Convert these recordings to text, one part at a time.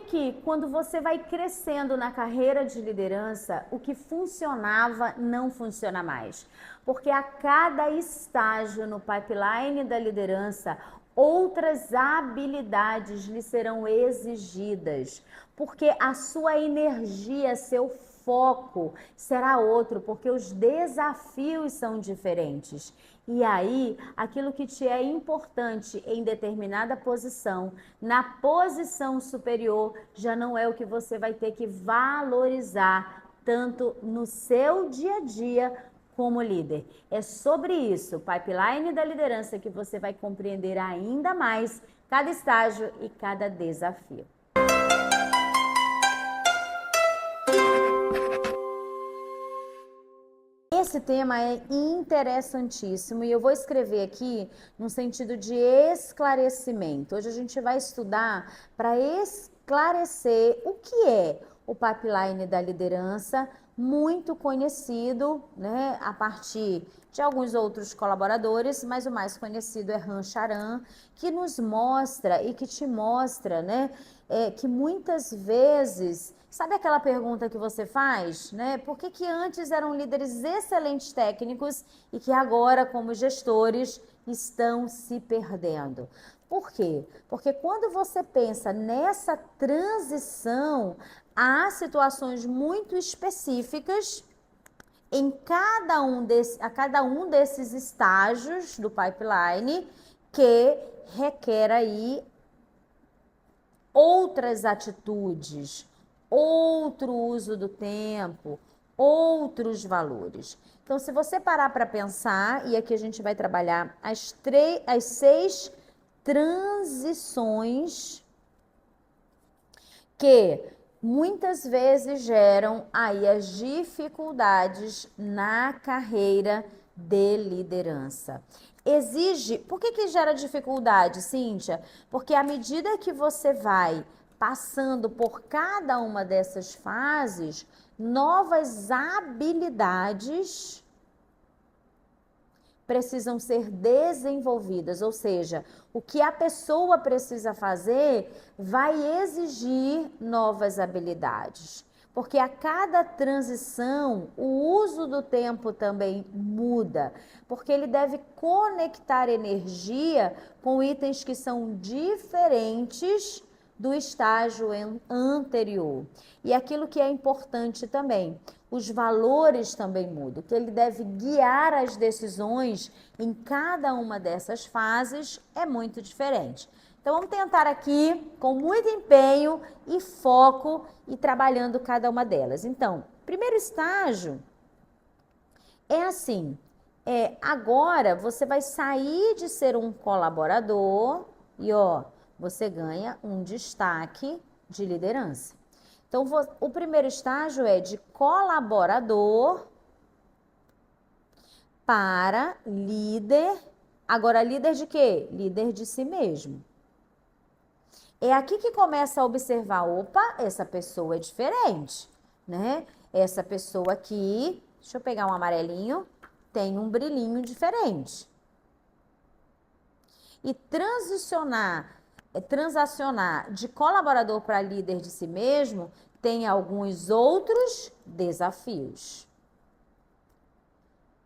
que quando você vai crescendo na carreira de liderança, o que funcionava não funciona mais? Porque a cada estágio no pipeline da liderança, outras habilidades lhe serão exigidas, porque a sua energia, seu foco será outro, porque os desafios são diferentes. E aí, aquilo que te é importante em determinada posição, na posição superior, já não é o que você vai ter que valorizar tanto no seu dia a dia como líder. É sobre isso, pipeline da liderança, que você vai compreender ainda mais cada estágio e cada desafio. Esse tema é interessantíssimo e eu vou escrever aqui no sentido de esclarecimento. Hoje a gente vai estudar para esclarecer o que é o pipeline da liderança, muito conhecido, né, a partir de alguns outros colaboradores, mas o mais conhecido é Han Charan, que nos mostra e que te mostra, né, que muitas vezes, sabe aquela pergunta que você faz, né? Por que antes eram líderes excelentes técnicos e que agora, como gestores, estão se perdendo? Por quê? Porque quando você pensa nessa transição, há situações muito específicas a cada um desses estágios do pipeline que requer aí outras atitudes, outro uso do tempo, outros valores. Então, se você parar para pensar, e aqui a gente vai trabalhar as 6 transições que muitas vezes geram aí as dificuldades na carreira de liderança. Por que gera dificuldade, Cíntia? Porque à medida que você vai passando por cada uma dessas fases, novas habilidades precisam ser desenvolvidas, ou seja, o que a pessoa precisa fazer vai exigir novas habilidades. Porque a cada transição, o uso do tempo também muda, porque ele deve conectar energia com itens que são diferentes do estágio anterior. E aquilo que é importante também, os valores também mudam, que ele deve guiar as decisões em cada uma dessas fases é muito diferente. Então vamos tentar aqui, com muito empenho e foco, e trabalhando cada uma delas. Então, primeiro estágio é assim, agora você vai sair de ser um colaborador e você ganha um destaque de liderança. Então, o primeiro estágio é de colaborador para líder. Agora, líder de quê? Líder de si mesmo. É aqui que começa a observar, opa, essa pessoa é diferente, né? Essa pessoa aqui, deixa eu pegar um amarelinho, tem um brilhinho diferente. E transacionar de colaborador para líder de si mesmo tem alguns outros desafios.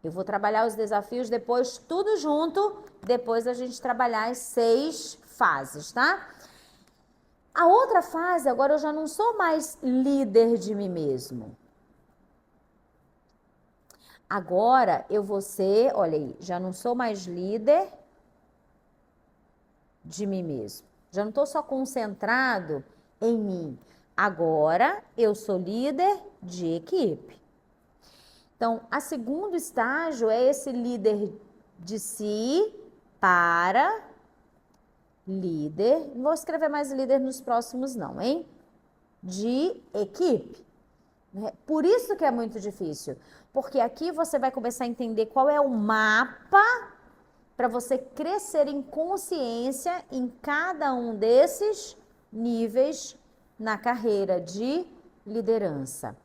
Eu vou trabalhar os desafios depois, tudo junto, depois a gente trabalhar as 6 fases, tá? A outra fase, agora eu já não sou mais líder de mim mesmo. Agora eu vou ser, olha aí, já não sou mais líder de mim mesmo. Já não estou só concentrado em mim. Agora eu sou líder de equipe. Então, a segundo estágio é esse líder de si para líder. Não vou escrever mais líder nos próximos não, hein? De equipe. Por isso que é muito difícil. Porque aqui você vai começar a entender qual é o mapa para você crescer em consciência em cada um desses níveis na carreira de liderança.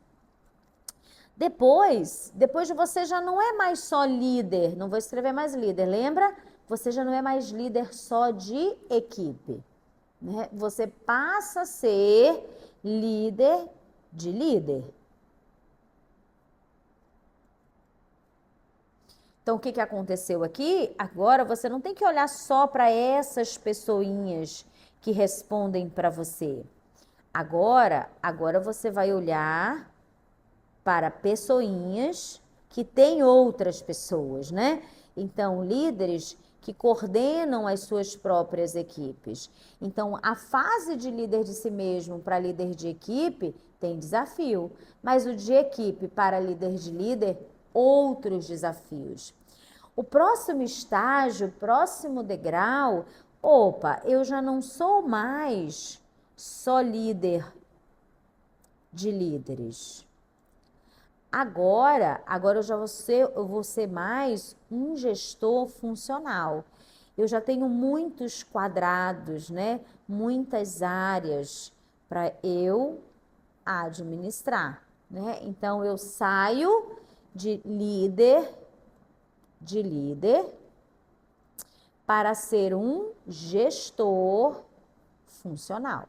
Depois de você já não é mais só líder, não vou escrever mais líder, lembra? Você já não é mais líder só de equipe. né? Você passa a ser líder de líder. Então, o que que aconteceu aqui? Agora você não tem que olhar só para essas pessoinhas que respondem para você. Agora você vai olhar para pessoinhas que têm outras pessoas, né? Então, líderes que coordenam as suas próprias equipes. Então, a fase de líder de si mesmo para líder de equipe tem desafio, mas o de equipe para líder de líder, outros desafios. O próximo estágio, o próximo degrau, opa, eu já não sou mais só líder de líderes. Agora eu vou ser mais um gestor funcional. Eu já tenho muitos quadrados, né? Muitas áreas para eu administrar, né? Então eu saio de líder para ser um gestor funcional.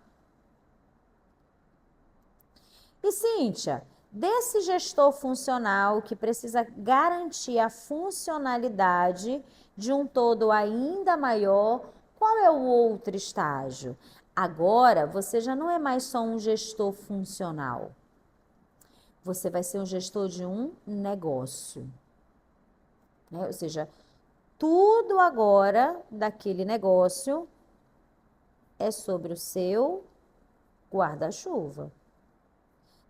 E Cíntia, desse gestor funcional que precisa garantir a funcionalidade de um todo ainda maior, qual é o outro estágio? Agora você já não é mais só um gestor funcional. Você vai ser um gestor de um negócio, né? Ou seja, tudo agora daquele negócio é sobre o seu guarda-chuva.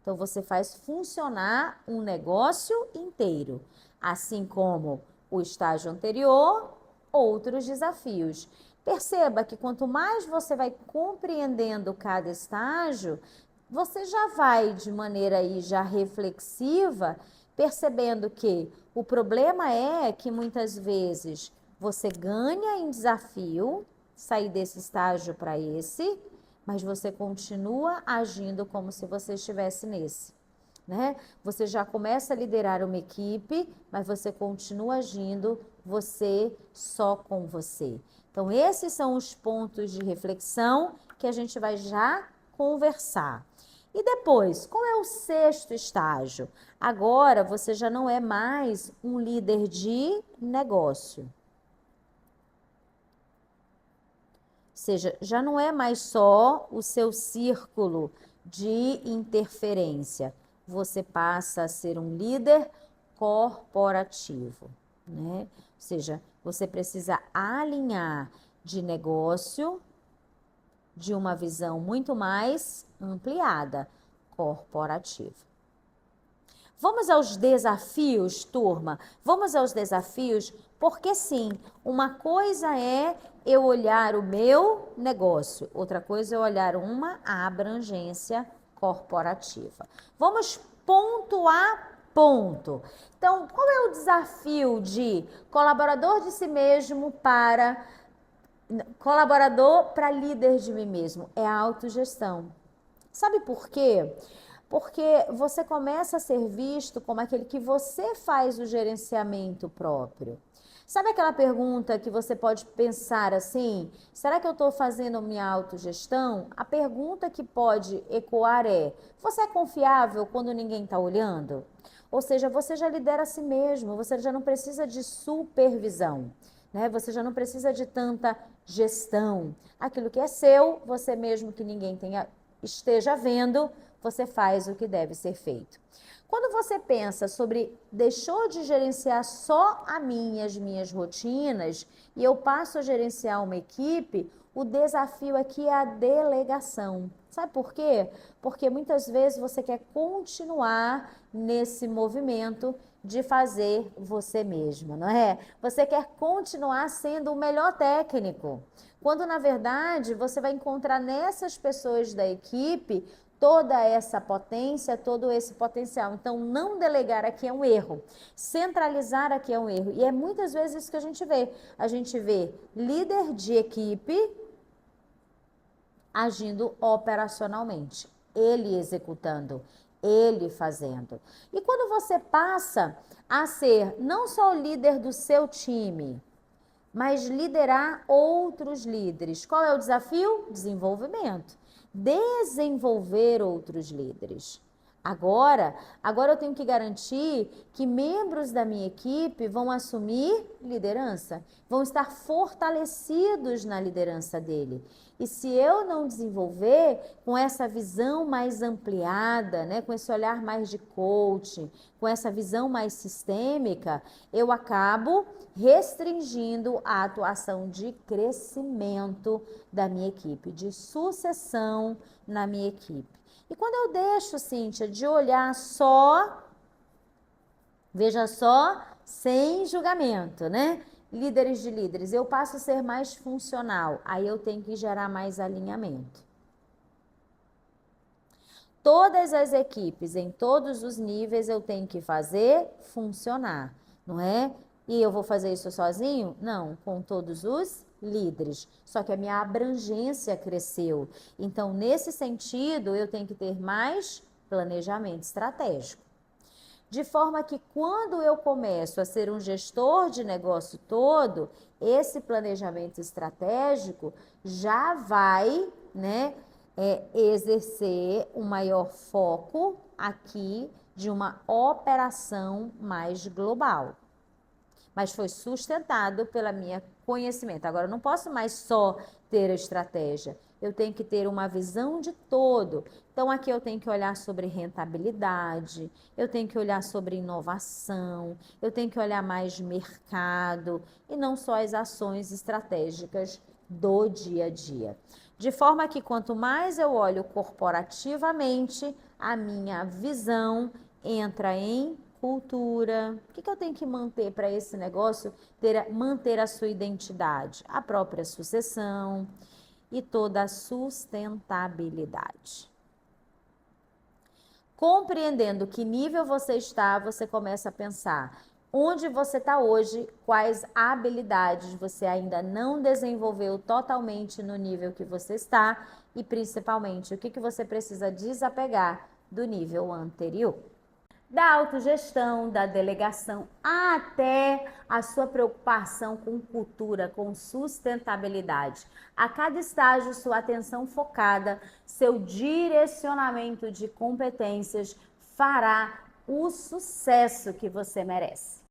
Então, você faz funcionar um negócio inteiro, assim como o estágio anterior, outros desafios. Perceba que quanto mais você vai compreendendo cada estágio, você já vai de maneira aí já reflexiva, percebendo que o problema é que muitas vezes você ganha em desafio, sair desse estágio para esse, mas você continua agindo como se você estivesse nesse, né? Você já começa a liderar uma equipe, mas você continua agindo você só com você. Então, esses são os pontos de reflexão que a gente vai já conversar. E depois, qual é o sexto estágio? Agora você já não é mais um líder de negócio. Seja, já não é mais só o seu círculo de interferência. Você passa a ser um líder corporativo, né? Ou seja, você precisa alinhar de negócio de uma visão muito mais ampliada, corporativa. Vamos aos desafios, turma? Vamos aos desafios, porque sim, uma coisa é eu olhar o meu negócio, outra coisa é olhar uma abrangência corporativa. Vamos ponto a ponto. Então, qual é o desafio de colaborador de si mesmo para colaborador para líder de mim mesmo? É a autogestão. Sabe por quê? Porque você começa a ser visto como aquele que você faz o gerenciamento próprio. Sabe aquela pergunta que você pode pensar assim: será que eu estou fazendo minha autogestão? A pergunta que pode ecoar é: você é confiável quando ninguém está olhando? Ou seja, você já lidera a si mesmo, você já não precisa de supervisão, né? Você já não precisa de tanta gestão. Aquilo que é seu, você mesmo que ninguém esteja vendo, você faz o que deve ser feito. Quando você pensa sobre deixou de gerenciar só as minhas rotinas e eu passo a gerenciar uma equipe, o desafio aqui é a delegação. Sabe por quê? Porque muitas vezes você quer continuar nesse movimento de fazer você mesmo, não é? Você quer continuar sendo o melhor técnico, quando na verdade você vai encontrar nessas pessoas da equipe toda essa potência, todo esse potencial. Então, não delegar aqui é um erro. Centralizar aqui é um erro. E é muitas vezes isso que a gente vê. A gente vê líder de equipe agindo operacionalmente. Ele executando, ele fazendo. E quando você passa a ser não só o líder do seu time, mas liderar outros líderes. Qual é o desafio? Desenvolvimento. Desenvolver outros líderes. Agora eu tenho que garantir que membros da minha equipe vão assumir liderança, vão estar fortalecidos na liderança dele. E se eu não desenvolver com essa visão mais ampliada, né, com esse olhar mais de coaching, com essa visão mais sistêmica, eu acabo restringindo a atuação de crescimento da minha equipe, de sucessão na minha equipe. E quando eu deixo, Cíntia, de olhar só, veja só, sem julgamento, né? Líderes de líderes, eu passo a ser mais funcional, aí eu tenho que gerar mais alinhamento. Todas as equipes, em todos os níveis, eu tenho que fazer funcionar, não é? E eu vou fazer isso sozinho? Não, com todos os líderes. Só que a minha abrangência cresceu. Então, nesse sentido, eu tenho que ter mais planejamento estratégico. De forma que quando eu começo a ser um gestor de negócio todo, esse planejamento estratégico já vai, né, exercer um maior foco aqui de uma operação mais global. Mas foi sustentado pela minha conhecimento. Agora, eu não posso mais só ter a estratégia. Eu tenho que ter uma visão de todo. Então, aqui eu tenho que olhar sobre rentabilidade, eu tenho que olhar sobre inovação, eu tenho que olhar mais mercado e não só as ações estratégicas do dia a dia. De forma que quanto mais eu olho corporativamente, a minha visão entra em cultura. O que eu tenho que manter para esse negócio manter a sua identidade? A própria sucessão e toda a sustentabilidade. Compreendendo que nível você está, você começa a pensar onde você está hoje, quais habilidades você ainda não desenvolveu totalmente no nível que você está e, principalmente, o que você precisa desapegar do nível anterior. Da autogestão, da delegação, até a sua preocupação com cultura, com sustentabilidade. A cada estágio, sua atenção focada, seu direcionamento de competências fará o sucesso que você merece.